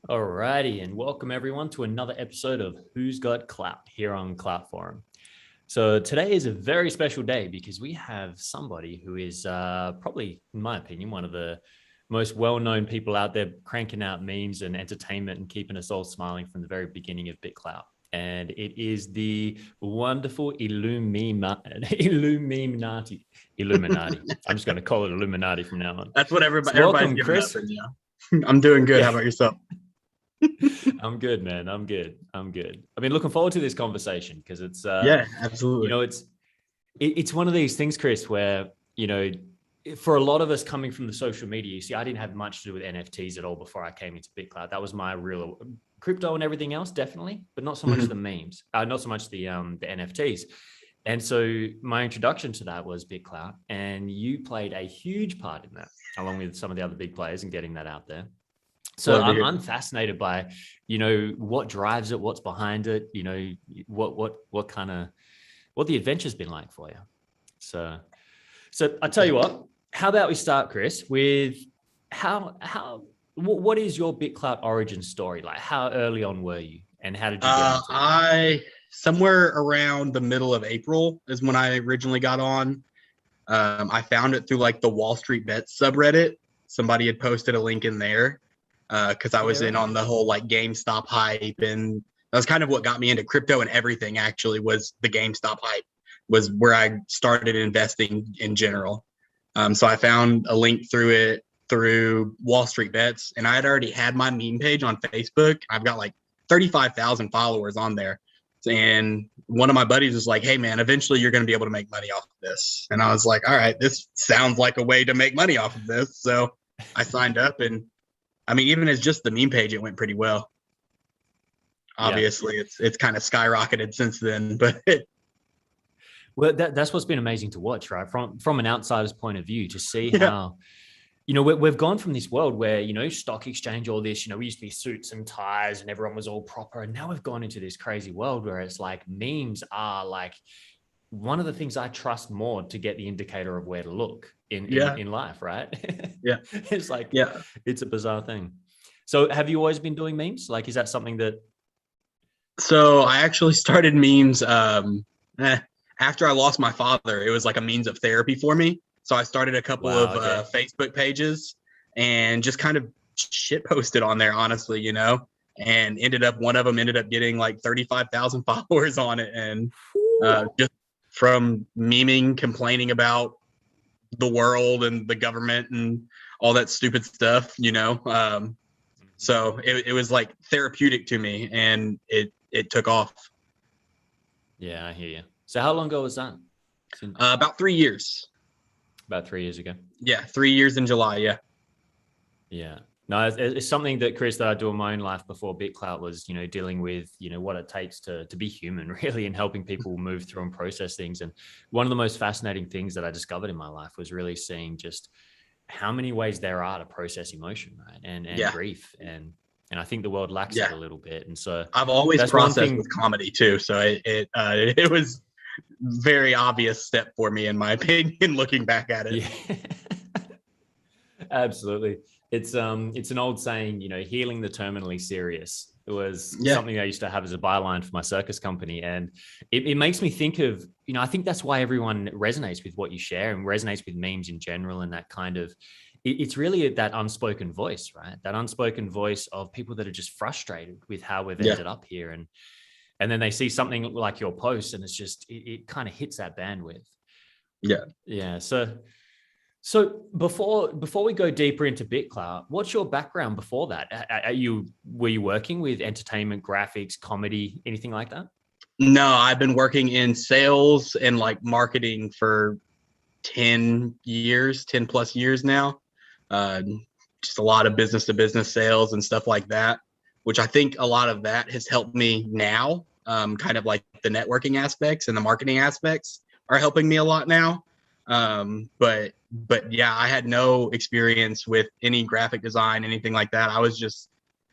Alrighty, and welcome everyone to another episode of Who's Got Clout here on Clout Forum. So today is a very special day because we have somebody who is probably, in my opinion, one of the most well-known people out there cranking out memes and entertainment and keeping us all smiling from the very beginning of BitClout. And it is the wonderful Illuminati. I'm just going to call it Illuminati from now on. That's what everybody's welcome, giving Chris. up. And, I'm doing good. How about yourself? I'm good, man. I'm good. I've been looking forward to this conversation because it's yeah, absolutely. It's one of these things, Chris, where for a lot of us coming from the social media, you see, I didn't have much to do with NFTs at all before I came into BitClout. That was my real crypto and everything else, definitely, but not so much the memes, not so much the NFTs. And so my introduction to that was BitClout, and you played a huge part in that, along with some of the other big players, and getting that out there. So I'm fascinated by, what drives it, what's behind it, what the adventure's been like for you. So I tell you how about we start, Chris, with what is your BitClout origin story? Like, how early on were you, and how did you get into it? Somewhere around the middle of April is when I originally got on. I found it through like the Wall Street Bets subreddit. Somebody had posted a link in there. Because I was in on the whole like GameStop hype, and that was kind of what got me into crypto and everything. Actually, was the GameStop hype was where I started investing in general. So I found a link through Wall Street Bets, and I had already had my meme page on Facebook. I've got like 35,000 followers on there, and one of my buddies was like, "Hey man, eventually you're going to be able to make money off of this." And I was like, "All right, this sounds like a way to make money off of this." So I signed up, and I mean, even as just the meme page, it went pretty well. Obviously, it's kind of skyrocketed since then, but well, that's what's been amazing to watch, right? From an outsider's point of view, to see how, we've gone from this world where, stock exchange, all this, we used to be suits and ties and everyone was all proper. And now we've gone into this crazy world where it's like memes are like one of the things I trust more to get the indicator of where to look in life, right? Yeah. It's like, it's a bizarre thing. So have you always been doing memes? Like, is that something that... So I actually started memes after I lost my father. It was like a means of therapy for me. So I started a couple of Facebook pages and just kind of shit posted on there, honestly, and one of them ended up getting like 35,000 followers on it. And just from memeing, complaining about the world and the government and all that stupid stuff, so it was like therapeutic to me, and it took off. Yeah, I hear you. So how long ago was that? About 3 years. About 3 years ago. Yeah, 3 years in July. Yeah. No, it's something that, Chris, that I do in my own life before BitClout was, dealing with, what it takes to be human, really, and helping people move through and process things. And one of the most fascinating things that I discovered in my life was really seeing just how many ways there are to process emotion, right? And grief. And I think the world lacks that a little bit. And so I've always processed with comedy too. So it was very obvious step for me, in my opinion, looking back at it. Yeah. Absolutely. It's an old saying, healing the terminally serious. It was something I used to have as a byline for my circus company. And it makes me think of, I think that's why everyone resonates with what you share and resonates with memes in general. And that kind of, it's really that unspoken voice, right? That unspoken voice of people that are just frustrated with how we've ended up here. And then they see something like your post, and it's just, it kind of hits that bandwidth. Yeah. Yeah. So before we go deeper into BitClout, what's your background before that? Were you working with entertainment, graphics, comedy, anything like that? No, I've been working in sales and like marketing for 10 plus years now. Just a lot of business to business sales and stuff like that, which I think a lot of that has helped me now. Kind of like the networking aspects and the marketing aspects are helping me a lot now. But yeah, I had no experience with any graphic design, anything like that. I was just,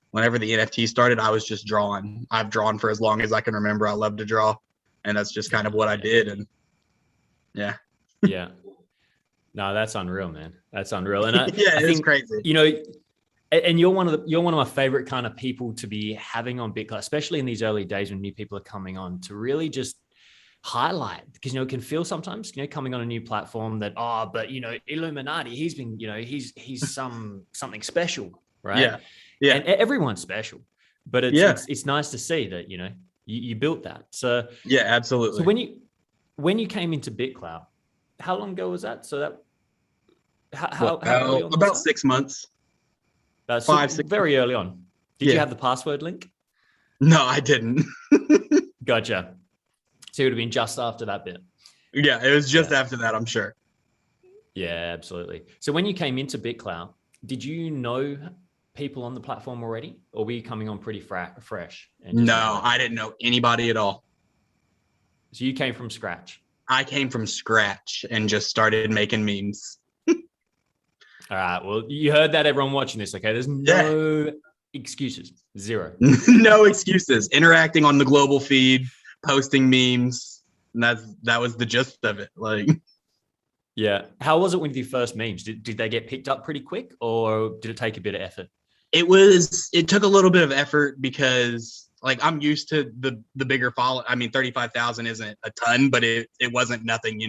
whenever the NFT started, I was just drawing. I've drawn for as long as I can remember. I love to draw, and that's just kind of what I did. And yeah. No, that's unreal, man. That's unreal. And I it's think, crazy. And you're one of my favorite kind of people to be having on BitClout, especially in these early days when new people are coming on, to really just highlight, because it can feel sometimes coming on a new platform that, but Illuminati, he's been, he's something special, right? Yeah. And everyone's special, but it's nice to see that you built that. So yeah, absolutely. So when you came into BitClout, how long ago was that? So that how early on? About 6 months. That's 5, 6 very early on. Did you have the password link? No, I didn't. Gotcha. So it would have been just after that bit. Yeah, it was just after that, I'm sure. Yeah, absolutely. So when you came into BitClout, did you know people on the platform already, or were you coming on pretty fresh? No, I didn't know anybody at all. So you came from scratch? I came from scratch and just started making memes. All right. Well, you heard that, everyone watching this, okay? There's no excuses. Zero. No excuses. Interacting on the global feed, posting memes. And that was the gist of it. Like, yeah. How was it with your first memes? Did they get picked up pretty quick, or did it take a bit of effort? It took a little bit of effort because like I'm used to the bigger follow. I mean, 35,000 isn't a ton, but it wasn't nothing,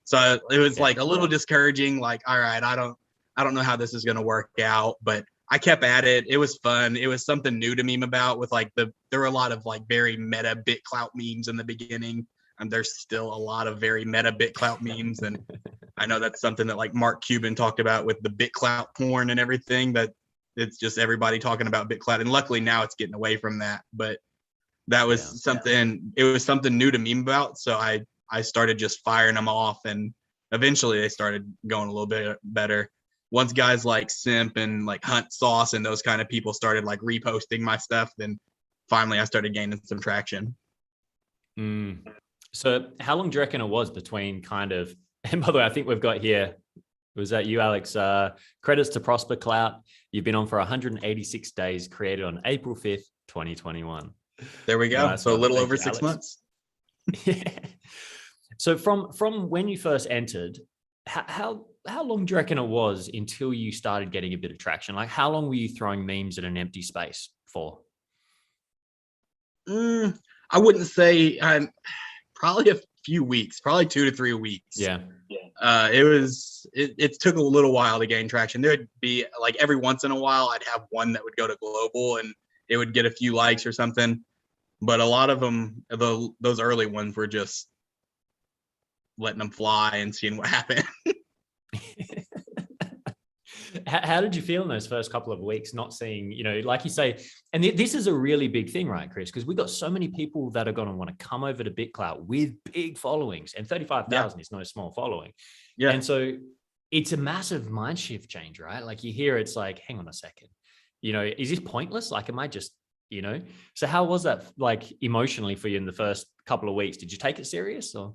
So it was like a little discouraging. Like, all right, I don't know how this is going to work out, but I kept at it. It was fun. It was something new to meme about. With like there were a lot of like very meta BitClout memes in the beginning, and there's still a lot of very meta BitClout memes. And I know that's something that like Mark Cuban talked about with the BitClout porn and everything, that it's just everybody talking about BitClout. And luckily now it's getting away from that, but that was something, it was something new to meme about. So I started just firing them off, and eventually they started going a little bit better. Once guys like Simp and like Hunt Sauce and those kind of people started like reposting my stuff, then finally I started gaining some traction. So how long do you reckon it was between kind of, and by the way, I think we've got here, was that you, Alex? Credits to Prosper Clout. You've been on for 186 days, created on April 5th, 2021. There we go. Nice. So a little over 6 months. Yeah. So from when you first entered, how long do you reckon it was until you started getting a bit of traction? Like, how long were you throwing memes at an empty space for? I wouldn't say, probably a few weeks, probably 2 to 3 weeks. Yeah. It took a little while to gain traction. There'd be like every once in a while I'd have one that would go to global and it would get a few likes or something. But a lot of them, those early ones, were just letting them fly and seeing what happened. How did you feel in those first couple of weeks, not seeing, like you say, and this is a really big thing, right, Chris? Because we've got so many people that are going to want to come over to BitClout with big followings, and 35,000 is no small following. Yeah. And so it's a massive mind shift change, right? Like you hear, it's like, hang on a second, is this pointless? Like, am I just, So how was that like emotionally for you in the first couple of weeks? Did you take it serious, or?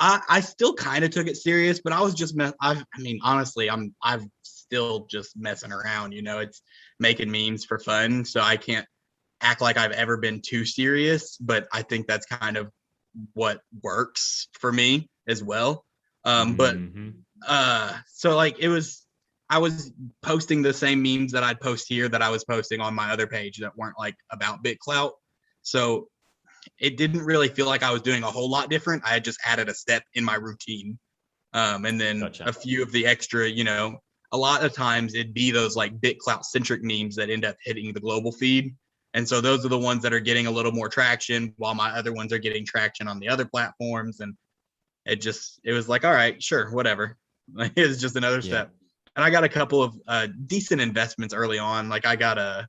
I still kind of took it serious, but I was just, honestly, I've still just messing around, it's making memes for fun. So I can't act like I've ever been too serious, but I think that's kind of what works for me as well. So like I was posting the same memes that I'd post here that I was posting on my other page that weren't like about BitClout. So it didn't really feel like I was doing a whole lot different. I had just added a step in my routine. And then a few of the extra, a lot of times it'd be those like BitClout centric memes that end up hitting the global feed. And so those are the ones that are getting a little more traction, while my other ones are getting traction on the other platforms. And it was like, all right, sure, whatever. It was just another step. And I got a couple of decent investments early on. Like I got a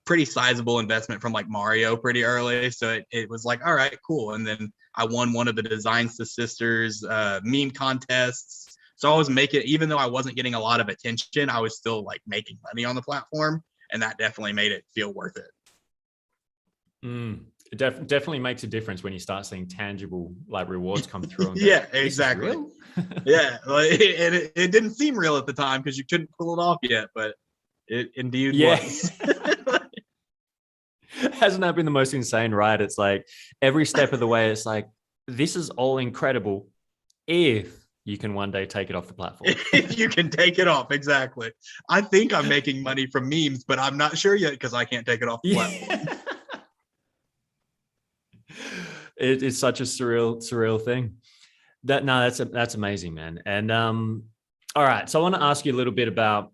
pretty sizable investment from like Mario pretty early. So it was like, all right, cool. And then I won one of the Designs to Sisters meme contests. So I was making, even though I wasn't getting a lot of attention, I was still like making money on the platform. And that definitely made it feel worth it. It definitely makes a difference when you start seeing tangible like rewards come through. And yeah, exactly. Yeah. And it didn't seem real at the time because you couldn't pull it off yet, but it indeed was. Hasn't that been the most insane ride? It's like every step of the way, it's like, this is all incredible if you can one day take it off the platform. If you can take it off, exactly. I think I'm making money from memes, but I'm not sure yet because I can't take it off the platform. It's such a surreal thing. That's amazing, man. And all right, so I want to ask you a little bit about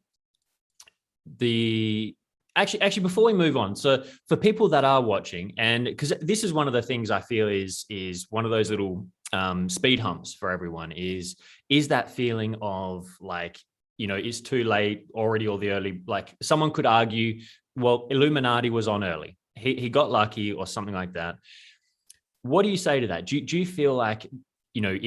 the actually before we move on. So for people that are watching, and because this is one of the things I feel is one of those little speed humps for everyone is that feeling of like, you know, it's too late already, or the early, like someone could argue, well, Illuminati was on early. He got lucky or something like that. What do you say to that? Do you feel like, you know,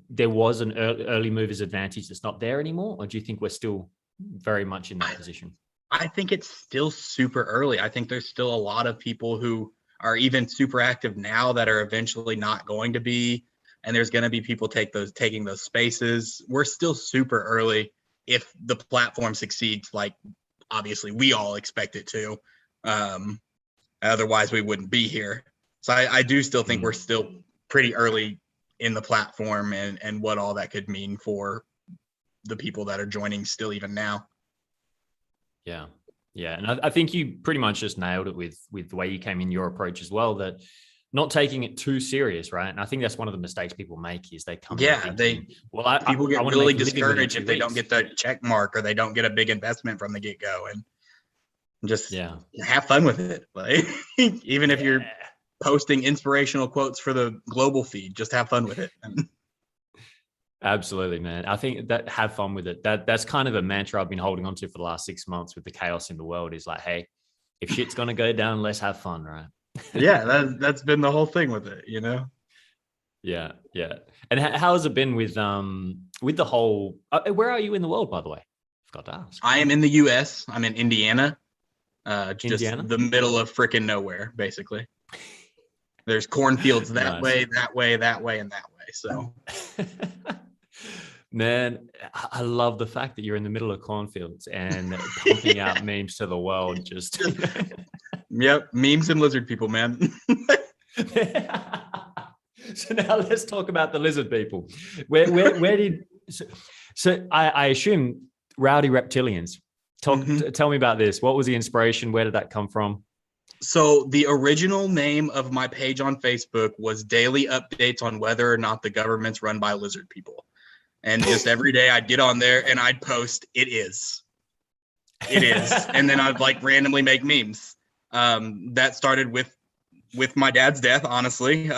there was an early movers advantage that's not there anymore? Or do you think we're still very much in that position? I think it's still super early. I think there's still a lot of people who are even super active now that are eventually not going to be. And there's going to be people taking those spaces. We're still super early if the platform succeeds, like obviously we all expect it to. Otherwise we wouldn't be here. So I do still think we're still pretty early in the platform and what all that could mean for the people that are joining still even now. Yeah. Yeah. And I think you pretty much just nailed it with the way you came in your approach as well, that not taking it too serious, right? And I think that's one of the mistakes people make is they come in thinking, people get really discouraged if they don't get the check mark or they don't get a big investment from the get-go, and just have fun with it. Like even if you're posting inspirational quotes for the global feed, just have fun with it. Absolutely, man. I think that have fun with it. That's kind of a mantra I've been holding on to for the last 6 months with the chaos in the world is like, hey, if shit's going to go down, let's have fun, right? Yeah, that's been the whole thing with it, you know? Yeah, yeah. And how has it been with the whole, where are you in the world, by the way? Forgot to ask. I am in the US. I'm in Indiana. Just Indiana? The middle of freaking nowhere, basically. There's cornfields that way, that way, that way, and that way. So man, I love the fact that you're in the middle of cornfields and pumping out memes to the world. Just yep, memes and lizard people, man. So now let's talk about the lizard people. Where did so I assume rowdy reptilians. Tell me about this. What was the inspiration? Where did that come from? So the original name of my page on Facebook was Daily Updates on Whether or Not the Government's Run by Lizard People. And just every day I'd get on there and I'd post, it is. And then I'd like randomly make memes. That started with my dad's death, honestly.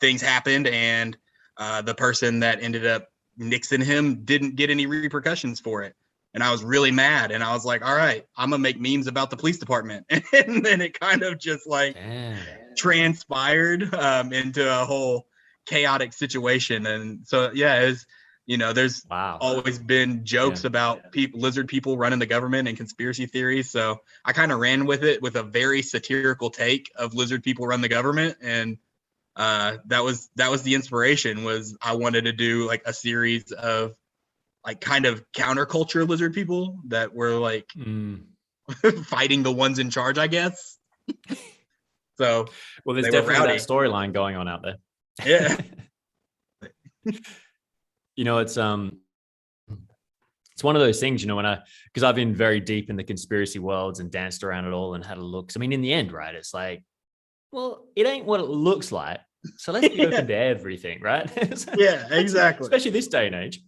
Things happened and the person that ended up nixing him didn't get any repercussions for it. And I was really mad. And I was like, all right, I'm going to make memes about the police department. And then it kind of just like transpired into a whole chaotic situation. And so, yeah, it's, you know, there's always been jokes about lizard people running the government and conspiracy theories. So I kind of ran with it with a very satirical take of lizard people run the government. And that was the inspiration. Was I wanted to do like a series of like kind of counterculture lizard people that were like fighting the ones in charge, I guess. So, well, there's definitely that storyline going on out there. Yeah. You know, it's one of those things, you know, because I've been very deep in the conspiracy worlds and danced around it all and had a look. I mean, in the end, right, it's like, well, it ain't what it looks like. So let's be open to everything, right? Yeah, exactly. Especially this day and age,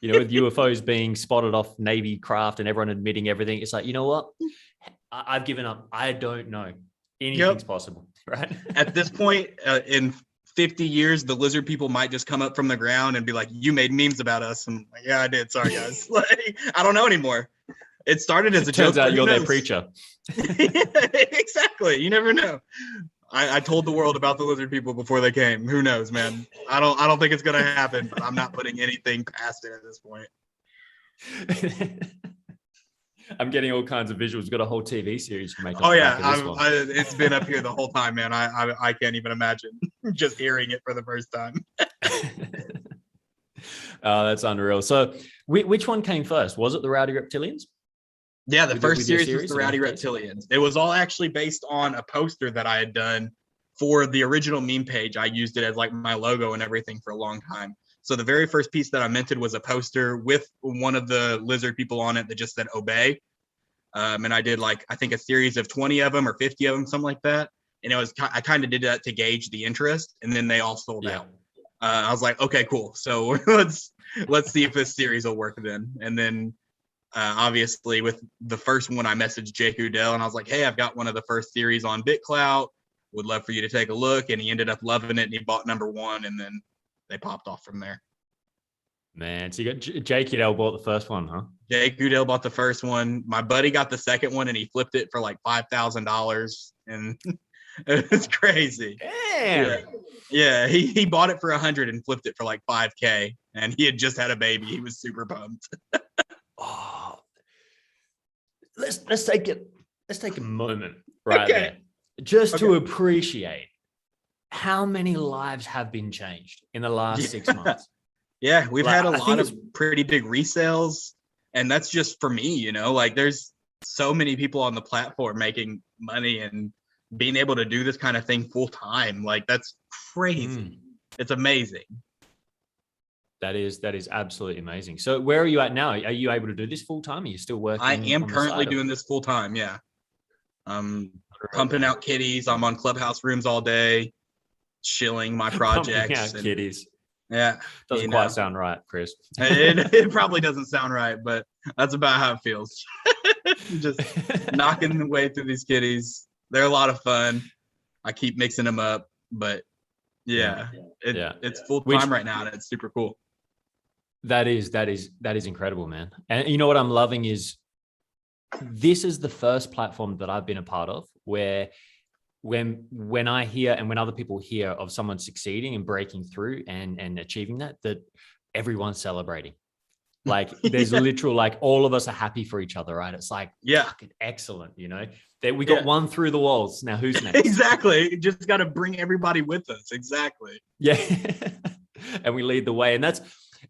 you know, with UFOs being spotted off Navy craft and everyone admitting everything. It's like, you know what? I've given up. I don't know. Anything's possible, right? At this point, in 50 years, the lizard people might just come up from the ground and be like, you made memes about us. And like, yeah, I did. Sorry, guys. Like, I don't know anymore. It started as a joke. Turns out you're their preacher. Exactly. You never know. I told the world about the lizard people before they came. Who knows, man? I don't think it's gonna happen, but I'm not putting anything past it at this point. I'm getting all kinds of visuals. We've got a whole TV series to make. Oh yeah, it's been up here the whole time, man. I can't even imagine just hearing it for the first time. Oh, that's unreal. So, which one came first? Was it the Rowdy Reptilians? Yeah, the first series was the Rowdy Reptilians. It was all actually based on a poster that I had done for the original meme page. I used it as like my logo and everything for a long time. So the very first piece that I minted was a poster with one of the lizard people on it that just said obey. And I did like, I think a series of 20 of them or 50 of them, something like that. And I kind of did that to gauge the interest, and then they all sold out. I was like, okay, cool. So let's see if this series will work then. And then obviously with the first one, I messaged Jake Udell and I was like, hey, I've got one of the first series on Clout. Would love for you to take a look. And he ended up loving it, and he bought number one, and then they popped off from there. Man, so you got Jake Udell bought the first one, huh? Jake Udell bought the first one. My buddy got the second one, and he flipped it for like $5,000, and it's crazy. Damn. Yeah, he bought it for 100 and flipped it for like 5K, and he had just had a baby. He was super pumped. Oh, let's take a moment right there, just to appreciate how many lives have been changed in the last 6 months. Yeah, we've had a lot of pretty big resales, and that's just for me, you know, like there's so many people on the platform making money and being able to do this kind of thing full time. Like that's crazy. It's amazing. That is absolutely amazing. So where are you at now? Are you able to do this full time? Are you still working? I am currently doing this full time. Yeah. Pumping out kitties. I'm on Clubhouse rooms all day, chilling my projects. Pumping out kitties. Yeah. Doesn't quite sound right, Chris. It probably doesn't sound right, but that's about how it feels. Just knocking the way through these kitties. They're a lot of fun. I keep mixing them up, but it's full time right now, and it's super cool. That is incredible, man. And you know what I'm loving is this is the first platform that I've been a part of where when I hear and when other people hear of someone succeeding and breaking through and achieving that everyone's celebrating. Like there's literal, like all of us are happy for each other, right? It's like, excellent, you know, that we got one through the walls. Now who's next? Exactly. Just got to bring everybody with us. Exactly. Yeah. And we lead the way. And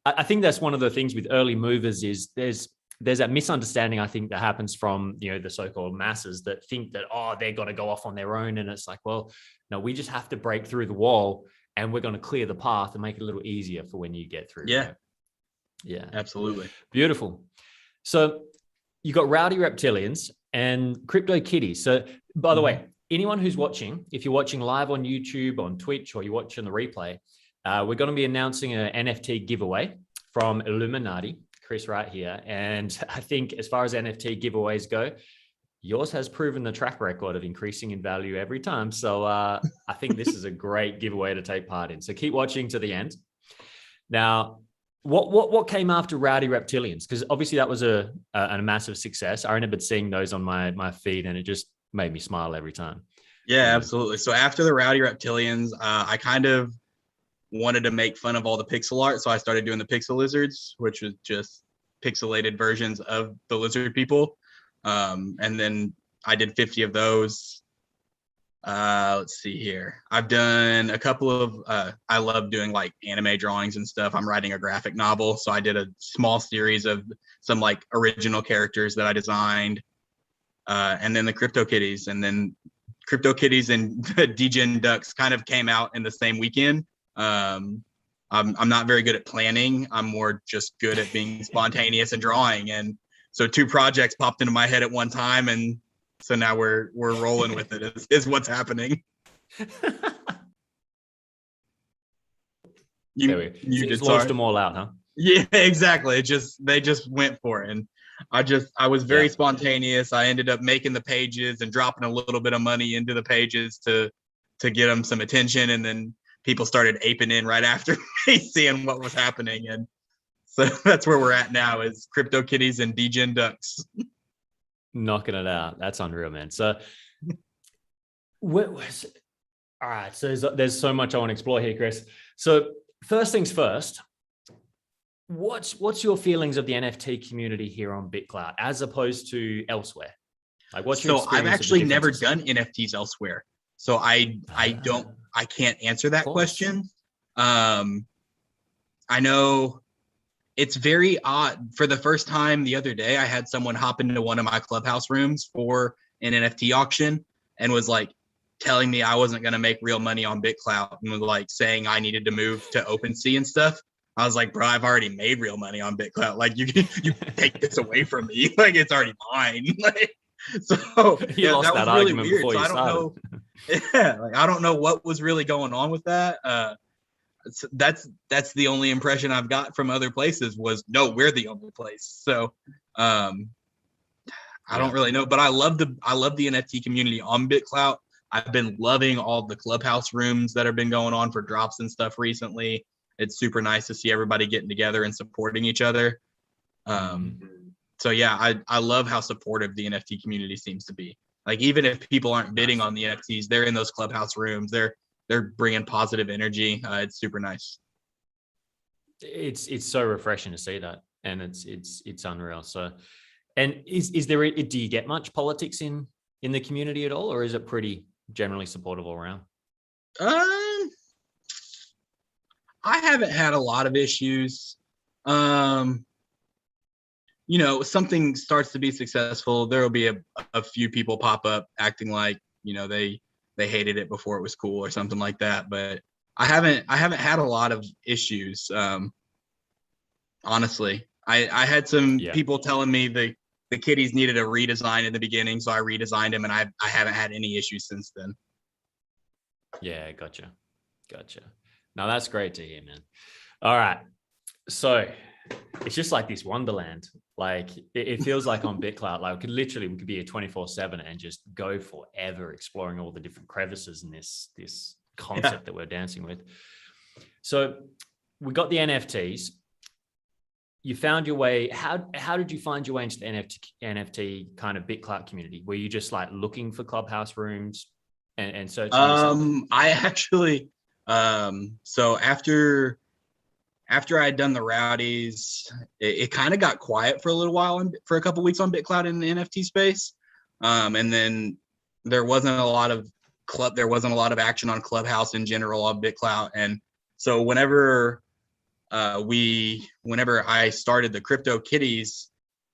I think that's one of the things with early movers is there's that misunderstanding, I think, that happens from, you know, the so-called masses that think that, they're going to go off on their own. And it's like, well, no, we just have to break through the wall and we're going to clear the path and make it a little easier for when you get through. Yeah. Right? Yeah, absolutely. Beautiful. So you got Rowdy Reptilians and Crypto Kitties. So by the way, anyone who's watching, if you're watching live on YouTube, on Twitch, or you're watching the replay, we're going to be announcing an NFT giveaway from Illuminati, Chris right here. And I think as far as NFT giveaways go, yours has proven the track record of increasing in value every time. So I think this is a great giveaway to take part in. So keep watching to the end. Now, what came after Rowdy Reptilians? Because obviously that was a massive success. I remember seeing those on my feed, and it just made me smile every time. Yeah, absolutely. So after the Rowdy Reptilians, I kind of wanted to make fun of all the pixel art. So I started doing the pixel lizards, which was just pixelated versions of the lizard people. And then I did 50 of those. Let's see here. I've done a couple of, I love doing like anime drawings and stuff. I'm writing a graphic novel. So I did a small series of some like original characters that I designed. And then the Crypto Kitties, and then Crypto Kitties and DGen Ducks kind of came out in the same weekend. I'm not very good at planning. I'm more just good at being spontaneous and drawing. And so 2 projects popped into my head at one time, and so now we're rolling with it is what's happening. You just launched them all out, huh? Yeah, exactly. They just went for it. And I was very spontaneous. I ended up making the pages and dropping a little bit of money into the pages to get them some attention. And then people started aping in right after me, seeing what was happening. And so that's where we're at now, is Crypto Kitties and DGen Ducks. Knocking it out. That's unreal, man. So all right. So there's so much I want to explore here, Chris. So first things first, what's your feelings of the NFT community here on BitClout as opposed to elsewhere? Like what's your experience? I've actually never done NFTs elsewhere. So I can't answer that question. I know it's very odd. For the first time the other day, I had someone hop into one of my Clubhouse rooms for an NFT auction and was like telling me I wasn't going to make real money on BitClout, and was like saying I needed to move to OpenSea and stuff. I was like, bro, I've already made real money on BitClout. Like you take this away from me. Like it's already mine. Like, so You yeah, lost that that was really argument weird. before So you I don't started. know. Yeah, like I don't know what was really going on with that. That's the only impression I've got from other places was no, we're the only place. So I don't Yeah. really know, but I love the NFT community on BitClout. I've been loving all the clubhouse rooms that have been going on for drops and stuff recently. It's super nice to see everybody getting together and supporting each other. Um, so yeah, I love how supportive the NFT community seems to be. Like even if people aren't bidding on the NFTs, they're in those clubhouse rooms. They're bringing positive energy. It's super nice. It's so refreshing to see that, and it's unreal. So, and is there do you get much politics in the community at all, or is it pretty generally supportive all around? I haven't had a lot of issues. Um, you know, something starts to be successful, there will be a few people pop up acting like, you know, they hated it before it was cool or something like that. But I haven't had a lot of issues. Honestly, I had some people telling me the kitties needed a redesign in the beginning, so I redesigned them, and I haven't had any issues since then. Yeah, gotcha. Now that's great to hear, man. All right, so it's just like this wonderland. Like it feels like on BitClout, like we could be a 24/7 and just go forever exploring all the different crevices in this concept that we're dancing with. So we got the NFTs. You found your way. How did you find your way into the NFT kind of BitClout community? Were you just like looking for clubhouse rooms and searching yourself? I actually so after I had done the rowdies, it kind of got quiet for a little while for a couple weeks on BitClout in the NFT space. And then there wasn't a lot of action on Clubhouse in general on BitClout. And so whenever I started the Crypto Kitties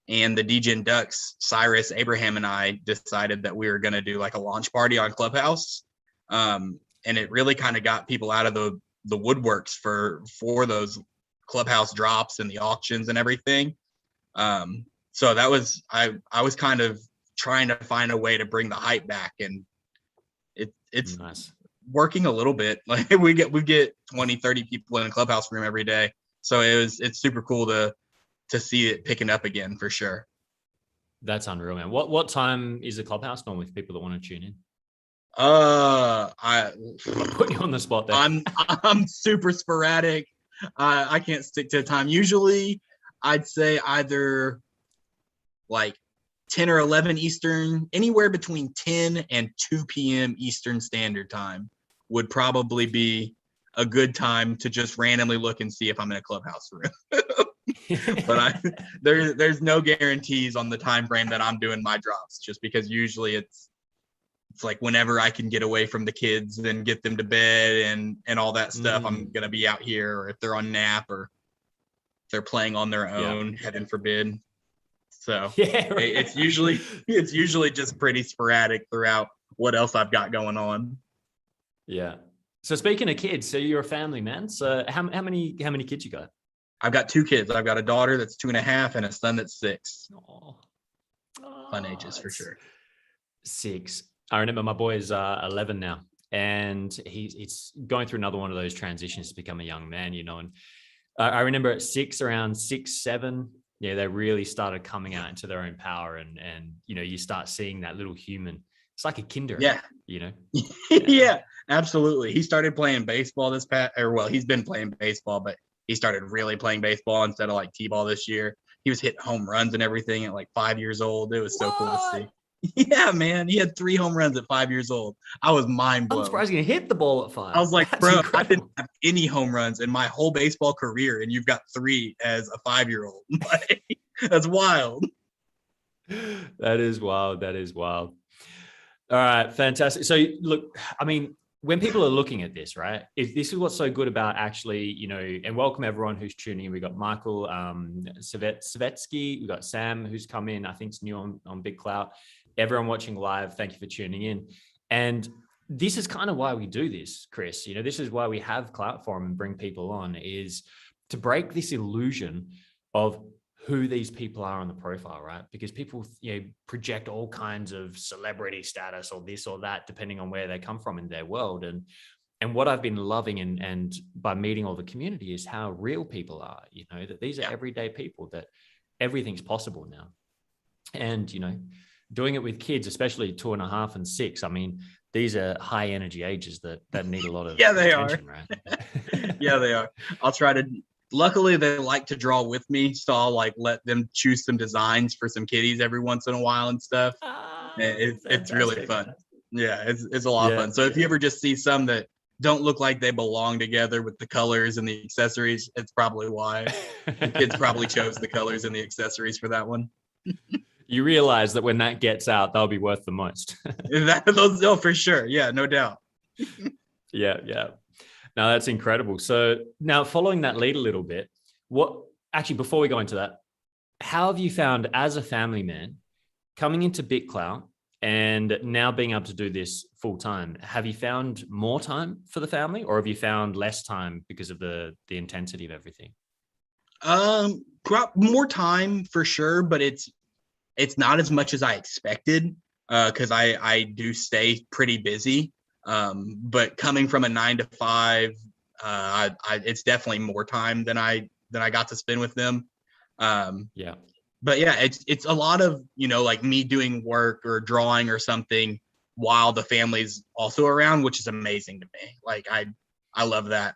and the Degen Ducks, Cyrus, Abraham, and I decided that we were going to do like a launch party on Clubhouse. And it really kind of got people out of the woodworks for those Clubhouse drops and the auctions and everything. So that was, I was kind of trying to find a way to bring the hype back, and it's nice. Working a little bit. Like we get 20, 30 people in a Clubhouse room every day. So it's super cool to see it picking up again for sure. That's unreal, man. What time is the Clubhouse normally for people that want to tune in? I'm putting you on the spot there. I'm super sporadic. I can't stick to a time. Usually I'd say either like 10 or 11 Eastern, anywhere between 10 and 2 p.m. Eastern Standard Time would probably be a good time to just randomly look and see if I'm in a Clubhouse room. But there's no guarantees on the time frame that I'm doing my drops, just because usually it's like whenever I can get away from the kids and get them to bed and all that stuff, I'm going to be out here, or if they're on nap or if they're playing on their own, heaven forbid. So it's usually just pretty sporadic throughout what else I've got going on. Yeah. So speaking of kids, so you're a family man. So how many kids you got? I've got 2 kids. I've got a daughter that's 2.5 and a son that's 6. Fun ages for sure. 6. I remember my boy is 11 now, and he's going through another one of those transitions to become a young man, you know. And I remember at 6, around 6, 7, yeah, they really started coming out into their own power, and you know, you start seeing that little human. It's like a kinder, you know. Yeah, absolutely. He started playing baseball he's been playing baseball, but he started really playing baseball instead of like T-ball this year. He was hitting home runs and everything at like 5 years old. It was so cool to see. Yeah, man. He had 3 home runs at 5 years old. I was mind blown. I'm surprised he hit the ball at 5. I was like, bro, incredible. I didn't have any home runs in my whole baseball career, and you've got 3 as a 5-year-old. Like, that's wild. That is wild. All right, fantastic. So look, I mean, when people are looking at this, right, if this is what's so good about actually, you know, and welcome everyone who's tuning in. We got Michael Savetsky, we got Sam who's come in, I think it's new on BitClout. Everyone watching live, thank you for tuning in. And this is kind of why we do this, Chris. You know, this is why we have Clout Forum and bring people on, is to break this illusion of who these people are on the profile, right? Because people, project all kinds of celebrity status or this or that, depending on where they come from in their world. And what I've been loving and by meeting all the community is how real people are, that these are everyday people, that everything's possible now. And, doing it with kids, especially 2.5 and 6, I mean, these are high energy ages that need a lot of attention, right? Yeah, they are. I'll try to. Luckily, they like to draw with me, so I'll like let them choose some designs for some kitties every once in a while and stuff. It's really fun. Yeah, it's a lot of fun. So if you ever just see some that don't look like they belong together with the colors and the accessories, it's probably why. The kids probably chose the colors and the accessories for that one. You realize that when that gets out, they'll be worth the most. Oh, for sure. Yeah, no doubt. Yeah. No, that's incredible. So now following that lead a little bit, before we go into that, how have you found as a family man coming into BitClout and now being able to do this full time? Have you found more time for the family, or have you found less time because of the intensity of everything? More time for sure, but it's not as much as I expected, because I do stay pretty busy. But coming from a 9 to 5, it's definitely more time than I got to spend with them. But yeah, it's a lot of, like me doing work or drawing or something while the family's also around, which is amazing to me. Like I love that.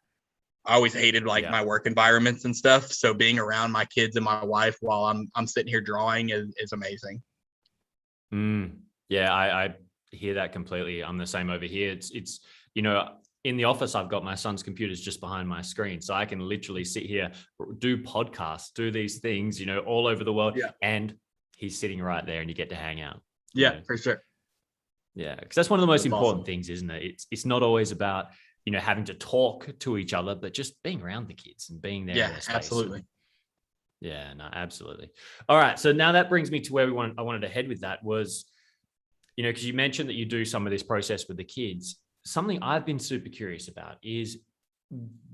I always hated my work environments and stuff. So being around my kids and my wife while I'm sitting here drawing is amazing. Yeah, I hear that completely. I'm the same over here. It's in the office, I've got my son's computers just behind my screen, so I can literally sit here, do podcasts, do these things, all over the world, and he's sitting right there, and you get to hang out. Yeah, for sure. Yeah, because that's one of the most important things, isn't it? It's not always about having to talk to each other, but just being around the kids and being there. Yeah, absolutely. Yeah, no, absolutely. All right, so now that brings me to where I wanted to head with that was, because you mentioned that you do some of this process with the kids. Something I've been super curious about is,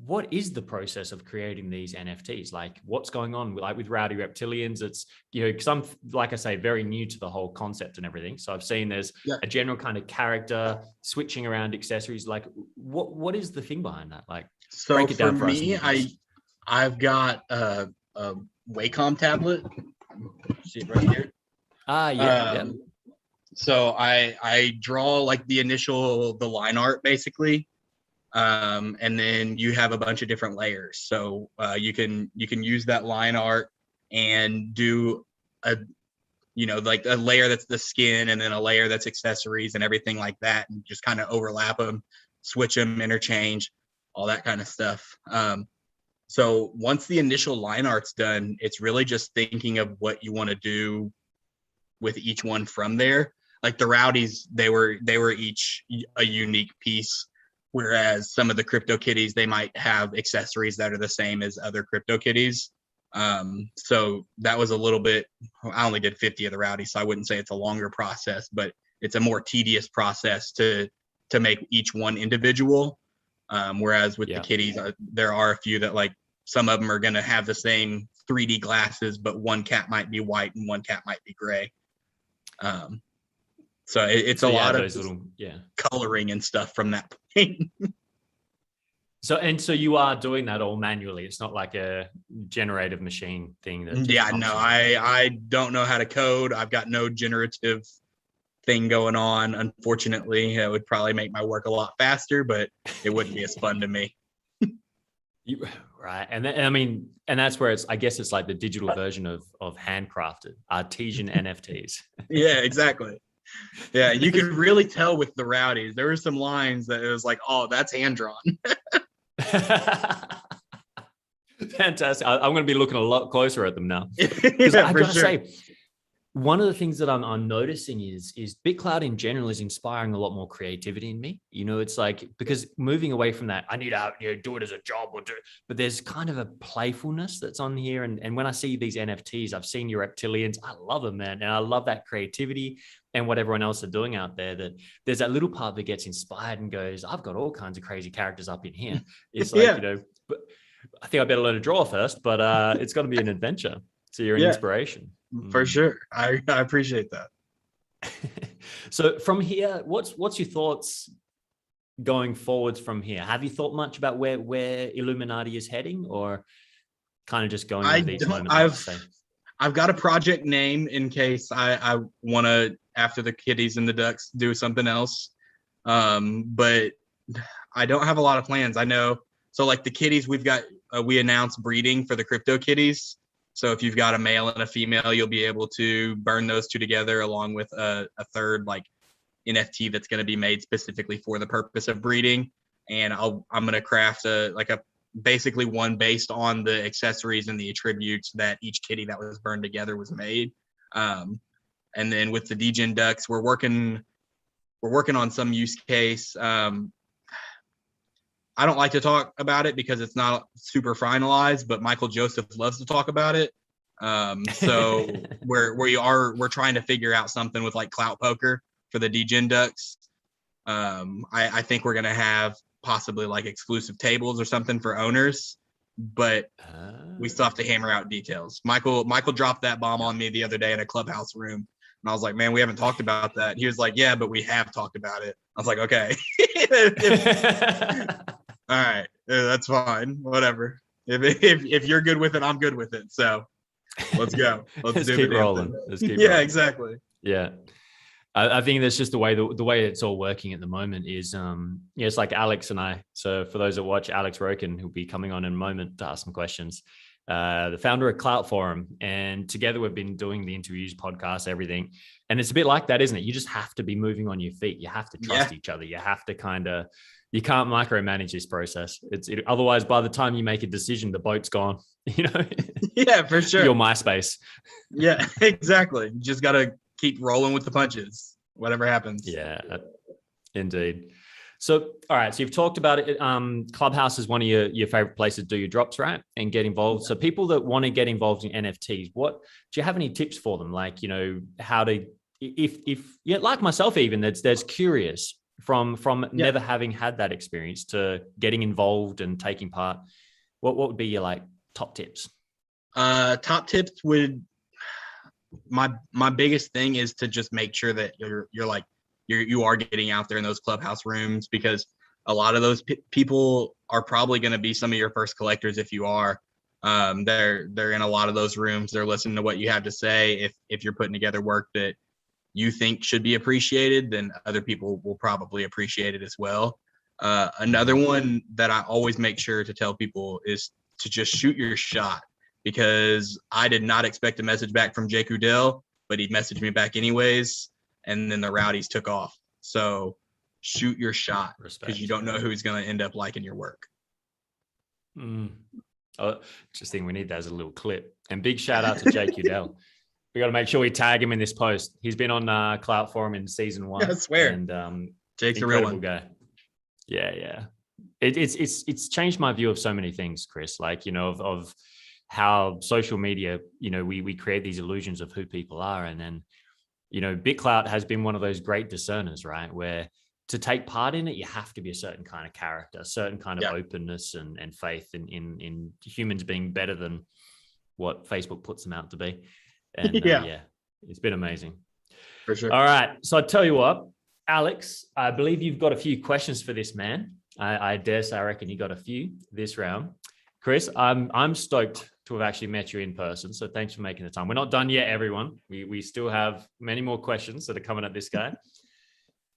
what is the process of creating these NFTs? Like, what's going on with Rowdy Reptilians? It's, because I'm, like I say, very new to the whole concept and everything. So I've seen there's a general kind of character switching around accessories. Like, what is the thing behind that? Like, so break it down for me. I've got a Wacom tablet. See it right here. Yeah. So I draw like the line art basically. And then you have a bunch of different layers. So you can use that line art and do like a layer that's the skin, and then a layer that's accessories and everything like that, and just kind of overlap them, switch them, interchange, all that kind of stuff. So once the initial line art's done, it's really just thinking of what you want to do with each one from there. Like the Rowdies, they were each a unique piece. Whereas some of the crypto kitties, they might have accessories that are the same as other crypto kitties. So that was a little bit, I only did 50 of the Rowdies, so I wouldn't say it's a longer process, but it's a more tedious process to make each one individual. Whereas with the kitties, there are a few that, like, some of them are going to have the same 3D glasses, but one cat might be white and one cat might be gray. So it's a lot of coloring and stuff from that point. So you are doing that all manually. It's not like a generative machine thing. I don't know how to code. I've got no generative thing going on. Unfortunately, it would probably make my work a lot faster, but it wouldn't be as fun to me. Right. And that's where I guess it's like the digital version of handcrafted artesian NFTs. Yeah, exactly. Yeah, you could really tell with the Rowdies. There were some lines that it was like, oh, that's hand drawn. Fantastic. I'm going to be looking a lot closer at them now. Because I got to say, one of the things that I'm noticing is BitClout in general is inspiring a lot more creativity in me. It's like, because moving away from that, I need to do it as a job but there's kind of a playfulness that's on here. And when I see these NFTs, I've seen your reptilians. I love them, man. And I love that creativity and what everyone else are doing out there, that there's that little part that gets inspired and goes, I've got all kinds of crazy characters up in here. It's like, but I think I better learn to draw first, but it's got to be an adventure. So you're an inspiration. For sure. I appreciate that. So from here, what's your thoughts going forwards from here? Have you thought much about where Illuminati is heading, or kind of just going with each moment? I've got a project name in case I want to, after the kitties and the ducks, do something else. But I don't have a lot of plans. I know. So like the kitties, we announced breeding for the crypto kitties. So if you've got a male and a female, you'll be able to burn those two together along with a third like NFT that's going to be made specifically for the purpose of breeding. And I'm going to craft basically one based on the accessories and the attributes that each kitty that was burned together was made. And then with the Degen ducks, we're working on some use case. I don't like to talk about it because it's not super finalized, but Michael Joseph loves to talk about it. So we're trying to figure out something with like Clout poker for the Degen ducks. I think we're gonna have possibly like exclusive tables or something for owners, but we still have to hammer out details. Michael dropped that bomb on me the other day in a clubhouse room. And I was like, man, we haven't talked about that. He was like, yeah, but we have talked about it. I was like, okay. All right, that's fine. Whatever. If you're good with it, I'm good with it. So let's go. Let's keep rolling. Yeah, exactly. Yeah. I think that's just the way it's all working at the moment is, it's like Alex and I. So for those that watch, Alex Roken, who'll be coming on in a moment to ask some questions, the founder of Clout Forum, and together we've been doing the interviews, podcasts, everything. And it's a bit like that, isn't it? You just have to be moving on your feet. You have to trust each other. You have to you can't micromanage this process. Otherwise, by the time you make a decision, the boat's gone, Yeah, for sure. Your MySpace. Yeah, exactly. You just got to keep rolling with the punches, whatever happens. Yeah, indeed. So, all right. So you've talked about it. Clubhouse is one of your favorite places to do your drops, right? And get involved. So people that want to get involved in NFTs, do you have any tips for them? Like, how to, if like myself, even that's curious from never having had that experience to getting involved and taking part. What would be your like top tips? Top tips would, my biggest thing is to just make sure that you are getting out there in those clubhouse rooms, because a lot of those people are probably going to be some of your first collectors. If you are, they're in a lot of those rooms. They're listening to what you have to say. If you're putting together work that you think should be appreciated, then other people will probably appreciate it as well. Another one that I always make sure to tell people is to just shoot your shot, because I did not expect a message back from Jake Udell, but he messaged me back anyways. And then the rowdies took off. So shoot your shot, because you don't know who's going to end up liking your work. Just think we need that as a little clip. And big shout out to Jake Udell. We got to make sure we tag him in this post. He's been on Clout Forum in season 1. I swear. And Jake's a real one. Guy. Yeah. It's changed my view of so many things, Chris. Like, of how social media, we create these illusions of who people are. And then, BitClout has been one of those great discerners, right? Where to take part in it, you have to be a certain kind of character, a certain kind of openness and faith in humans being better than what Facebook puts them out to be. And it's been amazing. For sure. All right. So I tell you what, Alex, I believe you've got a few questions for this man. I dare say, I reckon you got a few this round. Chris, I'm stoked to have actually met you in person. So thanks for making the time. We're not done yet, everyone. We still have many more questions that are coming at this guy.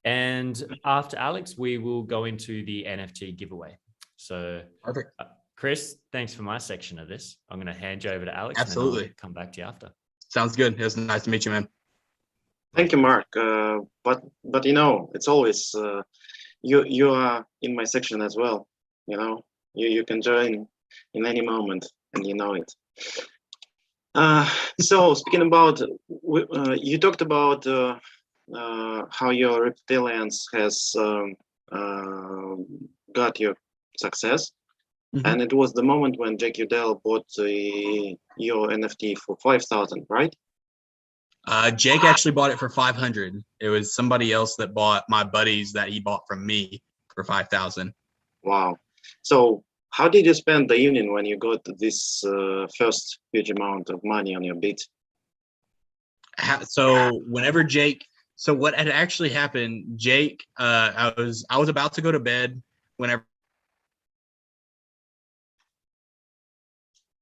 And after Alex, we will go into the NFT giveaway. So perfect. Chris, thanks for my section of this. I'm going to hand you over to Alex. Absolutely. And then I'll come back to you after. Sounds good. It was nice to meet you, man. Thank you, Mark. But it's always you are in my section as well. You can join in any moment, and it. So speaking about, you talked about how your reptilians has got your success, and it was the moment when Jake Udell bought your NFT for 5,000, right? Jake actually bought it for 500. It was somebody else that bought my buddies that he bought from me for 5,000. Wow. So how did you spend the evening when you got this first huge amount of money on your bid? So whenever Jake, so what had actually happened, Jake, I was about to go to bed whenever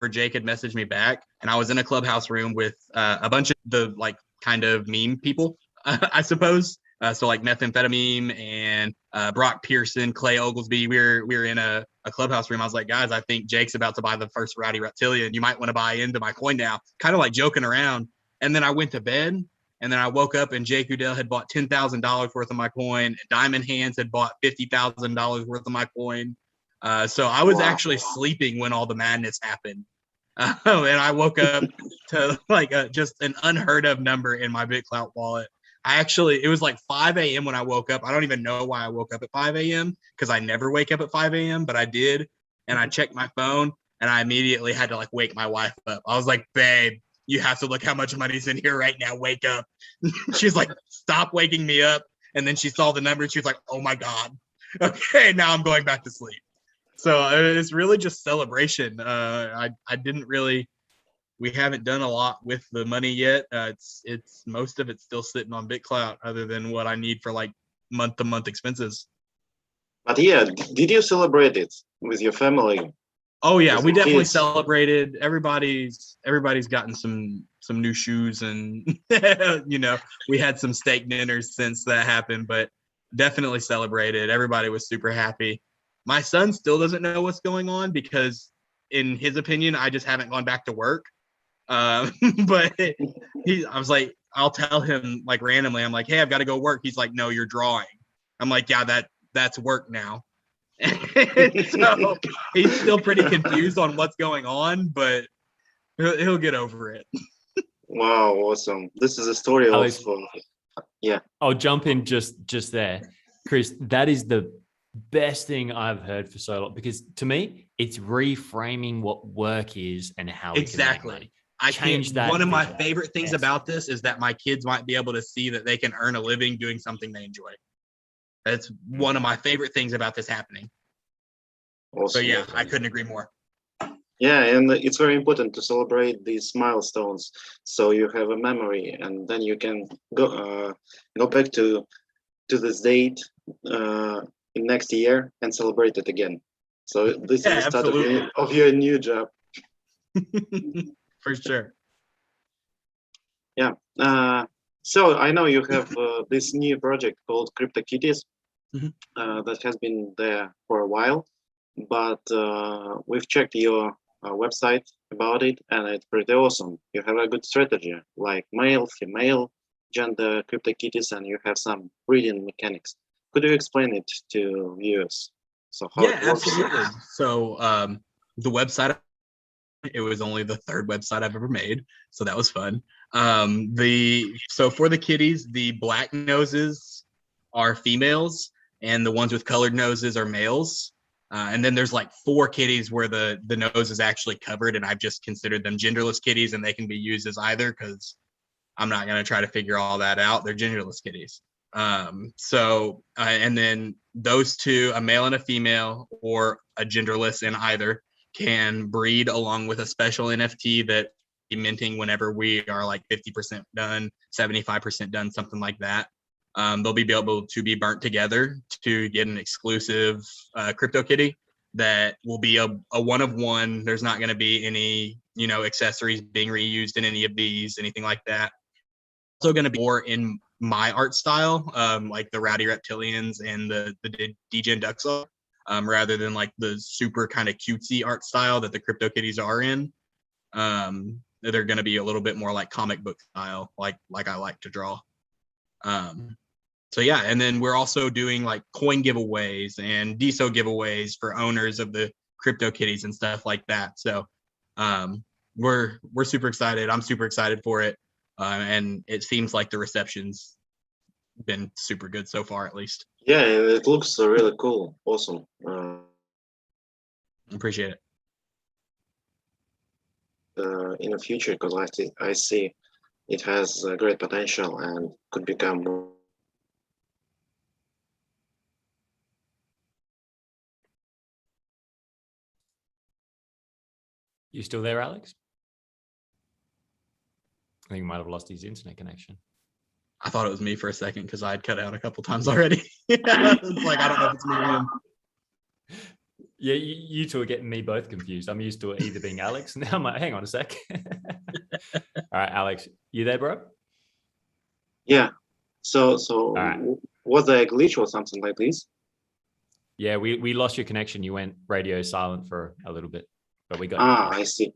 Jake had messaged me back, and I was in a clubhouse room with a bunch of the like kind of meme people, I suppose. So like methamphetamine and Brock Pearson, Clay Oglesby. We were in a clubhouse room. I was like, guys, I think Jake's about to buy the first Rowdy Reptilian. You might want to buy into my coin now. Kind of like joking around. And then I went to bed, and then I woke up, and Jake Udell had bought $10,000 worth of my coin. And Diamond Hands had bought $50,000 worth of my coin. So I was actually sleeping when all the madness happened. And I woke up to like just an unheard of number in my BitClout wallet. It was like 5 a.m. when I woke up. I don't even know why I woke up at 5 a.m. because I never wake up at 5 a.m., but I did. And I checked my phone, and I immediately had to like wake my wife up. I was like, babe, you have to look how much money's in here right now. Wake up. She's like, stop waking me up. And then she saw the number, and she was like, oh my God. Okay, now I'm going back to sleep. So it's really just celebration. I didn't really, we haven't done a lot with the money yet. It's most of it's still sitting on BitClout other than what I need for like month-to-month expenses. But yeah, did you celebrate it with your family? Oh yeah, we definitely celebrated. Everybody's gotten some new shoes, and you know, we had some steak dinners since that happened, but definitely celebrated. Everybody was super happy. My son still doesn't know what's going on because, in his opinion, I just haven't gone back to work. But I was like, I'll tell him like randomly. I'm like, hey, I've got to go work. He's like, no, you're drawing. I'm like, yeah, that's work now. So he's still pretty confused on what's going on, but he'll get over it. Wow, awesome! This is a story of yeah. I'll jump in just there, Chris. That is the best thing I've heard for so long, because to me, it's reframing what work is and how exactly. We can make money. I change that. One of my favorite things about this is that my kids might be able to see that they can earn a living doing something they enjoy. That's one of my favorite things about this happening. Awesome. So yeah, I couldn't agree more. Yeah, and it's very important to celebrate these milestones, so you have a memory, and then you can go back to this date in next year and celebrate it again. So this is the start of your new job. For sure. Yeah. So I know you have this new project called CryptoKitties that has been there for a while, but we've checked your website about it, and it's pretty awesome. You have a good strategy, like male, female, gender CryptoKitties, and you have some breeding mechanics. Could you explain it to viewers? So how it works? Absolutely. So the website, it was only the third website I've ever made, so that was fun. So for the kitties, the black noses are females, and the ones with colored noses are males. And then there's like 4 kitties where the nose is actually covered, and I've just considered them genderless kitties, and they can be used as either because I'm not going to try to figure all that out. They're genderless kitties. And then those 2, a male and a female, or a genderless in either, can breed along with a special NFT that be minting whenever we are like 50% done, 75% done, something like that. They'll be able to be burnt together to get an exclusive crypto kitty that will be a one of one. There's not going to be any, accessories being reused in any of these, anything like that. Also going to be more in my art style, like the Rowdy Reptilians and the DGen DeSo, rather than like the super kind of cutesy art style that the crypto kitties are in. They're going to be a little bit more like comic book style, like I like to draw. So yeah, and then we're also doing like coin giveaways and DeSo giveaways for owners of the crypto kitties and stuff like that. So we're super excited. I'm super excited for it, and it seems like the reception's been super good so far, at least. Yeah, it looks really cool. Awesome. Appreciate it. In the future, because I see it has great potential and could become more. You still there, Alex? I think he might have lost his internet connection. I thought it was me for a second because I had cut out a couple times already. It's like, I don't know if it's me or him. Yeah, you two are getting me both confused. I'm used to it either being Alex. Now I'm like, hang on a sec. All right, Alex, you there, bro? Yeah. So right. Was there a glitch or something like this? Yeah, we lost your connection. You went radio silent for a little bit, but we got you. I see.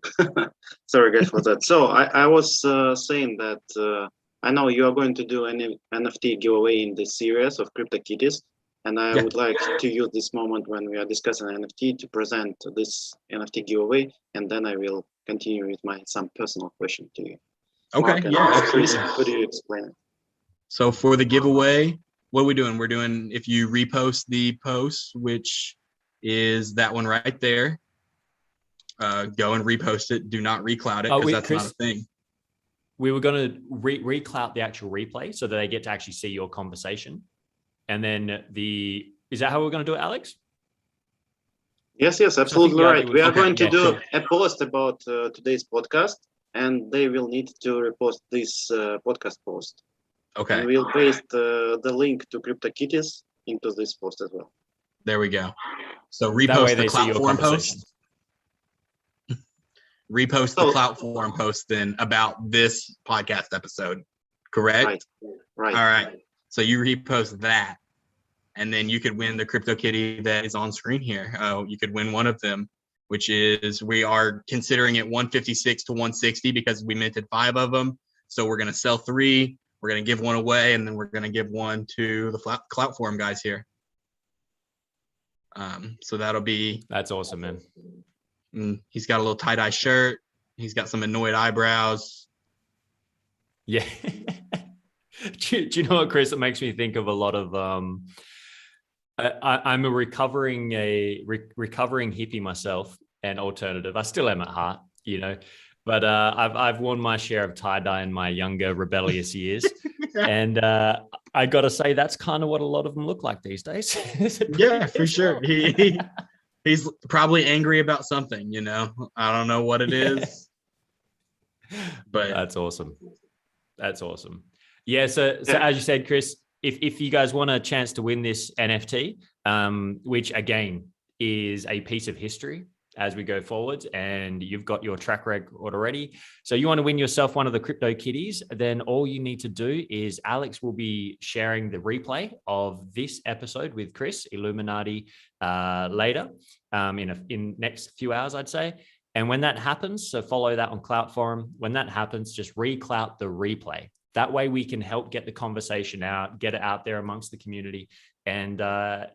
Sorry, guys, for that. So I was saying that I know you are going to do an NFT giveaway in this series of CryptoKitties, and I would like to use this moment when we are discussing NFT to present this NFT giveaway, and then I will continue with some personal question to you. Okay, Mark, yeah, absolutely. Could you explain it? So for the giveaway, what are we doing? We're doing, if you repost the post, which is that one right there, go and repost it. Do not recloud it because that's Chris, not a thing. We were going to reclout the actual replay so that they get to actually see your conversation. And then is that how we're going to do it, Alex? Yes, absolutely right. We are going to do a post about today's podcast, and they will need to repost this podcast post. Okay. And we'll paste the link to CryptoKitties into this post as well. There we go. So repost the Clout forum post. Repost the Clout forum post then about this podcast episode. Correct? Right. All right. So you repost that, and then you could win the CryptoKitty that is on screen here. You could win one of them, which is, we are considering it 156 to 160 because we minted 5 of them. So we're going to sell 3. We're going to give one away, and then we're going to give one to the Clout forum guys here. So that'll be... That's awesome, man. He's got a little tie-dye shirt. He's got some annoyed eyebrows. Yeah. do you know what, Chris? It makes me think of a lot of... I'm a recovering hippie myself and alternative. I still am at heart, but I've worn my share of tie-dye in my younger rebellious years. And I got to say, that's kind of what a lot of them look like these days. Yeah, for sure. He's probably angry about something, I don't know what it is. But that's awesome. Yeah. So as you said, Chris, if you guys want a chance to win this NFT, which again is a piece of history as we go forward, and you've got your track record already. So you want to win yourself one of the CryptoKitties, then all you need to do is Alex will be sharing the replay of this episode with Chris Illuminati later in next few hours, I'd say. And when that happens, so follow that on Clout Forum. When that happens, just reclout the replay. That way we can help get the conversation out, get it out there amongst the community, and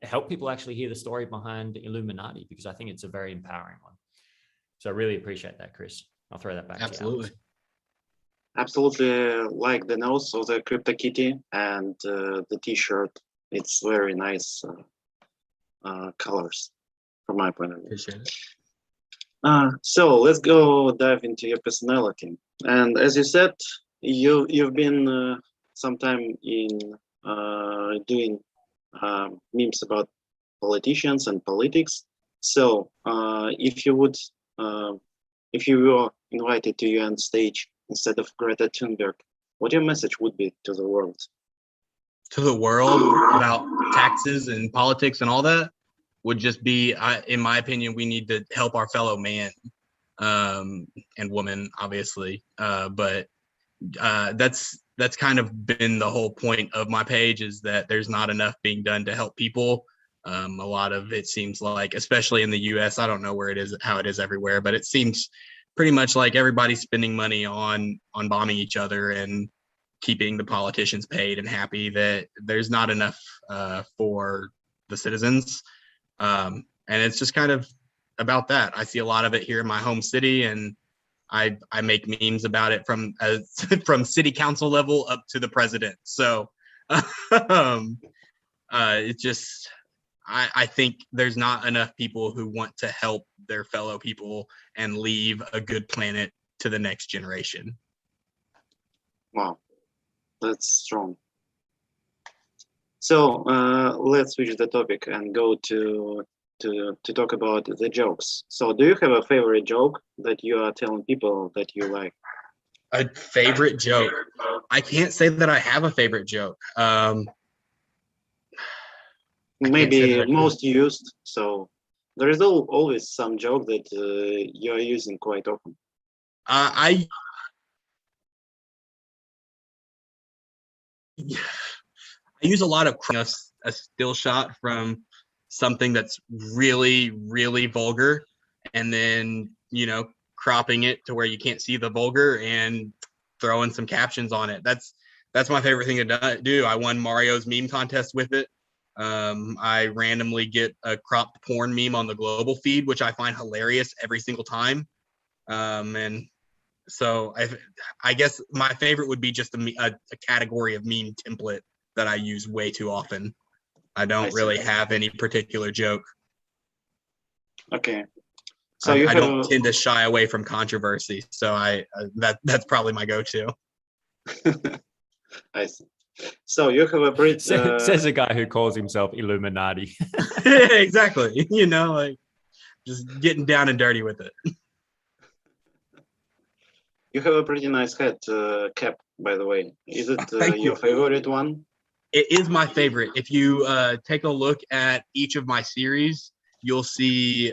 help people actually hear the story behind Illuminati, because I think it's a very empowering one. So I really appreciate that, Chris. I'll throw that back to you. Absolutely like the nose of the CryptoKitty and the t-shirt. It's very nice colors from my point of view. Appreciate it. So let's go dive into your personality. And as you said, you've been sometime in doing memes about politicians and politics. So if you were invited to UN stage instead of Greta Thunberg, what your message would be to the world? To the world about taxes and politics and all that would just be, in my opinion, we need to help our fellow man and woman, obviously. But that's kind of been the whole point of my page, is that there's not enough being done to help people. A lot of it seems like, especially in the US, I don't know where it is, how it is everywhere, but it seems pretty much like everybody's spending money on bombing each other and keeping the politicians paid and happy, that there's not enough for the citizens. And it's just kind of about that. I see a lot of it here in my home city, and I make memes about it from city council level up to the president. So it's just, I think there's not enough people who want to help their fellow people and leave a good planet to the next generation. Wow, that's strong. So let's switch the topic and go to to talk about the jokes. So, do you have a favorite joke that you are telling people that you like? A favorite joke? I can't say that I have a favorite joke. Maybe most used. So, there is always some joke that you are using quite often. I use a lot of a still shot from something that's really, really vulgar, and then cropping it to where you can't see the vulgar and throwing some captions on it. That's my favorite thing to do. I won Mario's meme contest with it. I randomly get a cropped porn meme on the global feed, which I find hilarious every single time. And so I guess my favorite would be just a category of meme template that I use way too often. I don't really have any particular joke. Okay. So I don't tend to shy away from controversy. So that's probably my go-to. I see. So you have a pretty says a guy who calls himself Illuminati. Exactly. Like just getting down and dirty with it. You have a pretty nice head cap, by the way. Is it your favorite one? It is my favorite. If you take a look at each of my series, you'll see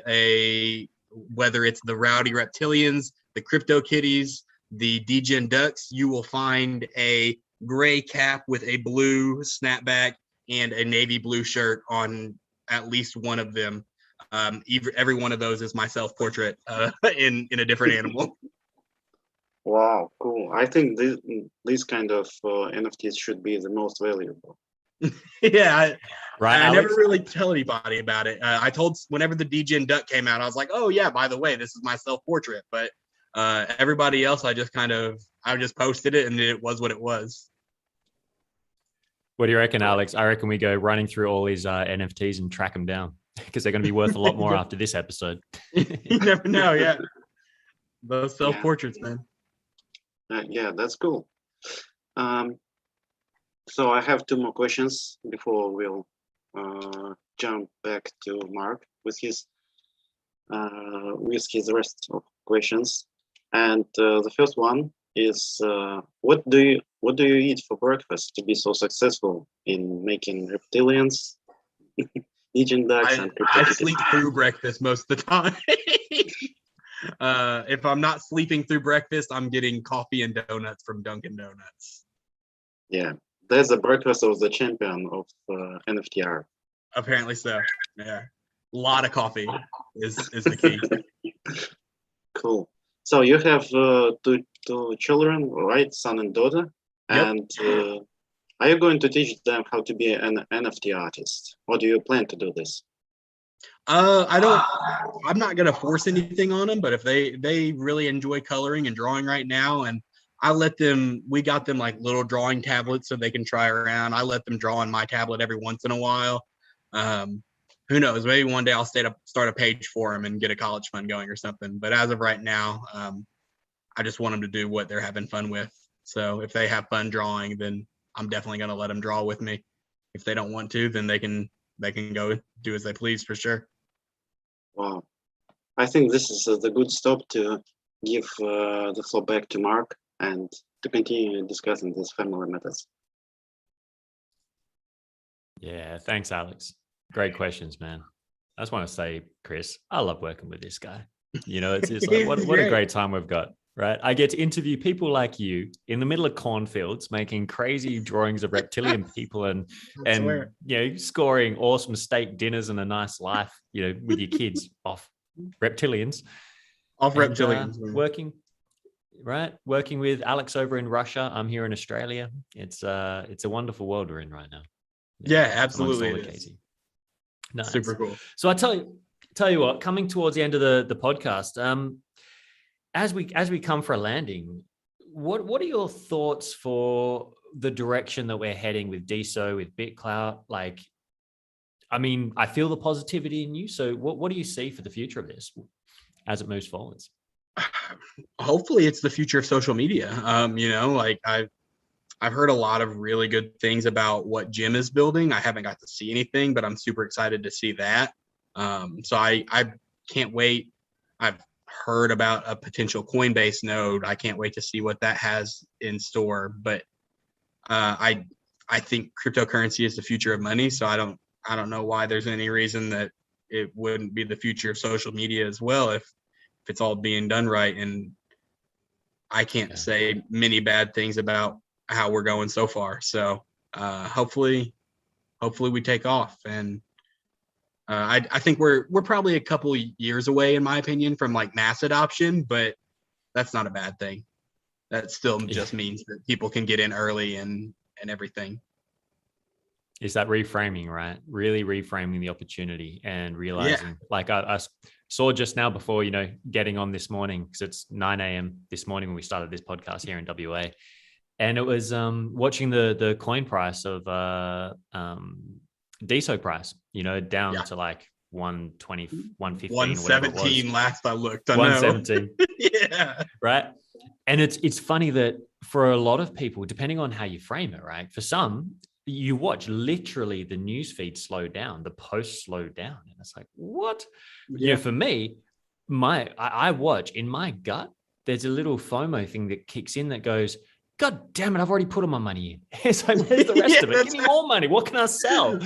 whether it's the Rowdy Reptilians, the Crypto Kitties, the Degen Ducks, you will find a gray cap with a blue snapback and a navy blue shirt on at least one of them. Every one of those is my self-portrait in a different animal. Wow, cool. I think these kind of NFTs should be the most valuable. Yeah, I Alex? never really tell anybody about it. I told whenever the Degen Duck came out, I was like, oh yeah, by the way, this is my self-portrait. But everybody else, I just posted it and it was what it was. What do you reckon, Alex? I reckon we go running through all these NFTs and track them down because they're going to be worth a lot more after this episode. You never know, yeah. Those self-portraits, man. Yeah, that's cool. So I have two more questions before we'll jump back to Mark with his rest of questions. And the first one is, what do you eat for breakfast to be so successful in making reptilians, Degen Ducks, and I sleep through breakfast most of the time. If I'm not sleeping through breakfast, I'm getting coffee and donuts from Dunkin' Donuts. Yeah, there's the breakfast of the champion of NFTR. Apparently so. Yeah, a lot of coffee is the key. Cool. So you have two children, right? Son and daughter. Yep. And are you going to teach them how to be an NFT artist, or do you plan to do this? I'm not gonna force anything on them, but if they really enjoy coloring and drawing right now, and we got them like little drawing tablets so they can try around. I let them draw on my tablet every once in a while. Who knows? Maybe one day I'll start a page for them and get a college fund going or something. But as of right now, I just want them to do what they're having fun with. So if they have fun drawing, then I'm definitely gonna let them draw with me. If they don't want to, then they can go do as they please for sure. Wow. I think this is the good stop to give the floor back to Mark and to continue discussing these family matters. Yeah, thanks, Alex. Great questions, man. I just want to say, Chris, I love working with this guy. It's just like, what a great time we've got, right? I get to interview people like you in the middle of cornfields, making crazy drawings of reptilian people and scoring awesome steak dinners and a nice life, with your kids off reptilians. Working with Alex over in Russia. I'm here in Australia. It's a wonderful world we're in right now. Yeah, absolutely. Nice. Super cool. So I tell you what, coming towards the end of the podcast, as we come for a landing, what are your thoughts for the direction that we're heading with DeSo, with BitClout? Like, I mean, I feel the positivity in you. So what do you see for the future of this as it moves forwards? Hopefully it's the future of social media. I've heard a lot of really good things about what Jim is building. I haven't got to see anything, but I'm super excited to see that. So I can't wait. I've heard about a potential Coinbase node. I can't wait to see what that has in store. But I think cryptocurrency is the future of money. So I don't know why there's any reason that it wouldn't be the future of social media as well if it's all being done right. And I can't say many bad things about how we're going so far. So hopefully we take off. And I think we're probably a couple years away, in my opinion, from like mass adoption, but that's not a bad thing. That still just means that people can get in early and everything. Is that reframing, right? Really reframing the opportunity and realizing, like I saw just now before, getting on this morning, because it's 9 a.m. this morning when we started this podcast here in WA. And it was watching the coin price of DeSo price, down to like 120, 115, 117 last I looked. 117. Yeah. Right. And it's funny that for a lot of people, depending on how you frame it, right? For some, you watch literally the news feed slow down, the posts slow down. And it's like, what? Yeah. For me, I watch in my gut, there's a little FOMO thing that kicks in that goes, God damn it, I've already put all my money in. It's like, where's the rest of it? Give me more money. What can I sell?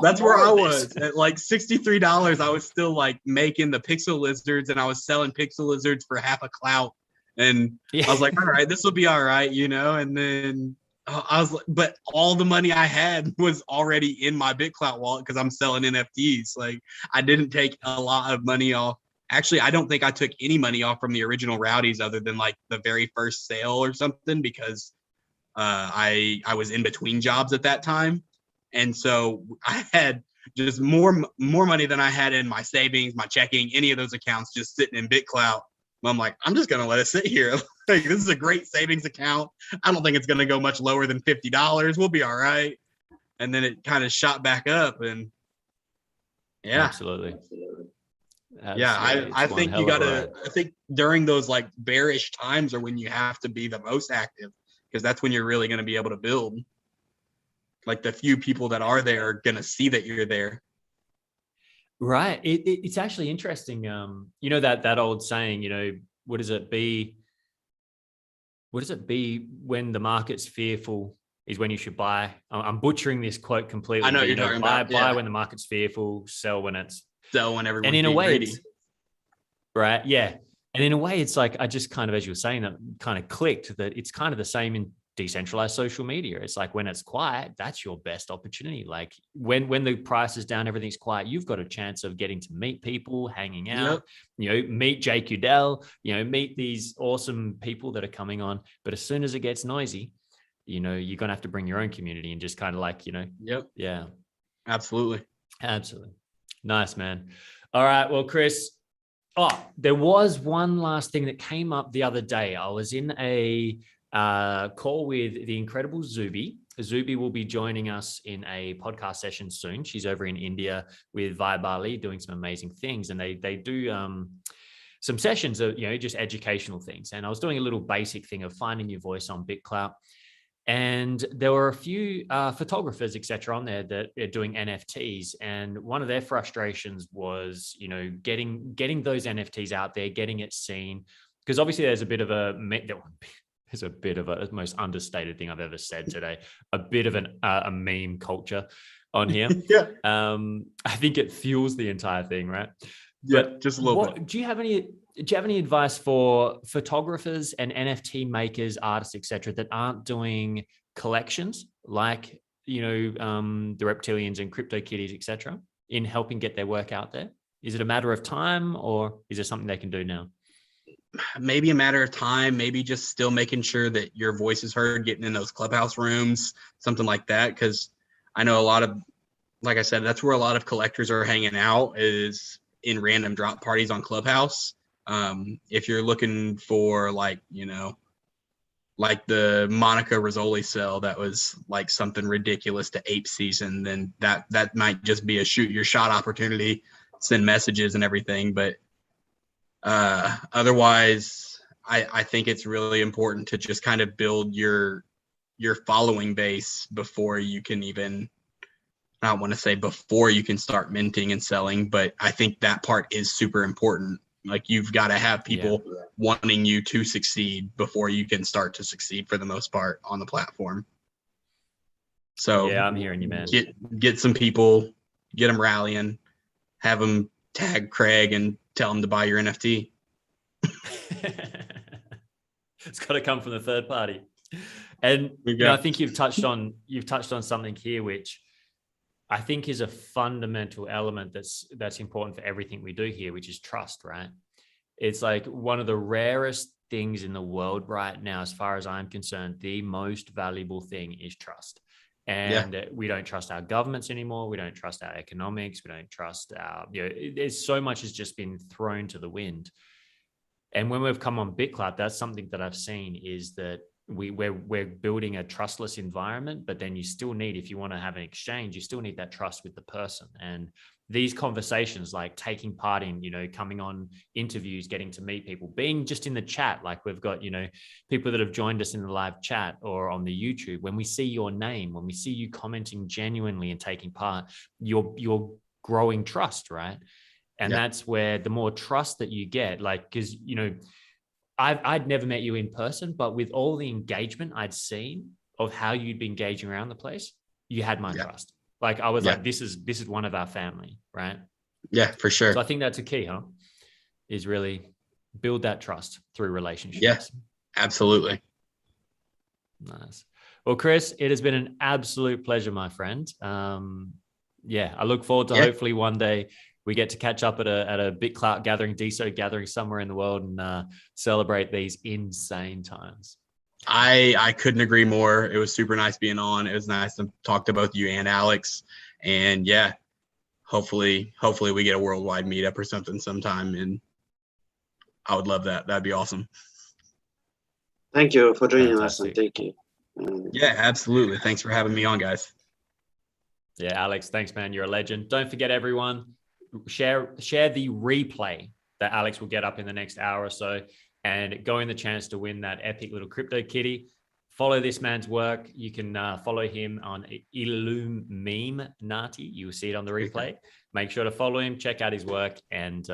That's where I was. At like $63, I was still like making the pixel lizards, and I was selling pixel lizards for half a clout. And I was like, all right, this will be all right, And then I was like, but all the money I had was already in my BitClout wallet because I'm selling NFTs. Like, I didn't take a lot of money off. Actually, I don't think I took any money off from the original Rowdies other than like the very first sale or something, because I was in between jobs at that time. And so I had just more money than I had in my savings, my checking, any of those accounts just sitting in BitClout. I'm like, I'm just going to let it sit here. Like, this is a great savings account. I don't think it's going to go much lower than $50. We'll be all right. And then it kind of shot back up, and yeah. Absolutely. Yeah, I think you gotta. I think during those like bearish times are when you have to be the most active, because that's when you're really going to be able to build. Like, the few people that are there are going to see that you're there. Right. It's actually interesting. That old saying. What does it be? What does it be when the market's fearful is when you should buy? I'm butchering this quote completely. I know you're talking about. Buy when the market's fearful, sell when it's. So when everyone's and in a way, greedy. Right. Yeah. And in a way, it's like, I just kind of, as you were saying, that kind of clicked that it's kind of the same in decentralized social media. It's like, when it's quiet, that's your best opportunity. Like when the price is down, everything's quiet, you've got a chance of getting to meet people, hanging out, meet Jake Udell, meet these awesome people that are coming on. But as soon as it gets noisy, you're going to have to bring your own community and just kind of like, Yep. Yeah. Absolutely. Nice, man. All right. Well, Chris, there was one last thing that came up the other day. I was in a call with the incredible Zuby. Zuby will be joining us in a podcast session soon. She's over in India with Via Bali doing some amazing things. And they do some sessions of, just educational things. And I was doing a little basic thing of finding your voice on BitClout. And there were a few photographers, et cetera, on there that are doing NFTs. And one of their frustrations was, getting those NFTs out there, getting it seen. Because obviously there's a bit of a most understated thing I've ever said today, a bit of a meme culture on here. Yeah. I think it fuels the entire thing, right? Yeah, but just a little bit. Do you have any advice for photographers and NFT makers, artists, etc., that aren't doing collections like the reptilians and crypto kitties, etc., in helping get their work out there? Is it a matter of time, or is there something they can do now? Maybe a matter of time, maybe just still making sure that your voice is heard, getting in those clubhouse rooms, something like that. Because I know a lot of, like I said, that's where a lot of collectors are hanging out, is in random drop parties on Clubhouse. If you're looking for like the Monica Rizzoli sell, that was like something ridiculous to ape season, then that might just be a shoot your shot opportunity, send messages and everything. But otherwise, I think it's really important to just kind of build your following base before you can even I don't want to say before you can start minting and selling, but I think that part is super important. Like you've got to have people wanting you to succeed before you can start to succeed for the most part on the platform. So yeah, I'm hearing you, man. Get some people, get them rallying, have them tag Craig and tell him to buy your NFT. It's got to come from the third party. And I think you've touched on something here, which I think is a fundamental element that's important for everything we do here, which is trust, right? It's like one of the rarest things in the world right now, as far as I'm concerned. The most valuable thing is trust. And we don't trust our governments anymore. We don't trust our economics. We don't trust our, there's so much has just been thrown to the wind. And when we've come on BitClout, that's something that I've seen is that we're building a trustless environment, but then you still need, if you want to have an exchange, you still need that trust with the person. And these conversations, like taking part in, coming on interviews, getting to meet people, being just in the chat, like we've got, people that have joined us in the live chat or on the YouTube, when we see your name, when we see you commenting genuinely and taking part, you're growing trust, right? And that's where the more trust that you get, like, because, I'd never met you in person, but with all the engagement I'd seen of how you'd be engaging around the place, you had my trust. Like I was like, this is one of our family, right? Yeah, for sure. So I think that's a key, is really build that trust through relationships. Yeah, absolutely. Nice. Well, Chris, it has been an absolute pleasure, my friend. I look forward to hopefully one day we get to catch up at a BitClout gathering, DeSo gathering somewhere in the world and celebrate these insane times. I couldn't agree more. It was super nice being on. It was nice to talk to both you and Alex. And hopefully we get a worldwide meetup or something sometime. And I would love that. That'd be awesome. Thank you for joining us and thank you. Yeah, absolutely. Thanks for having me on, guys. Yeah, Alex, thanks, man. You're a legend. Don't forget, everyone, share the replay that Alex will get up in the next hour or so and go in the chance to win that epic little crypto kitty. Follow this man's work. You can follow him on Illuminati. You will see it on the replay. Make sure to follow him, check out his work, and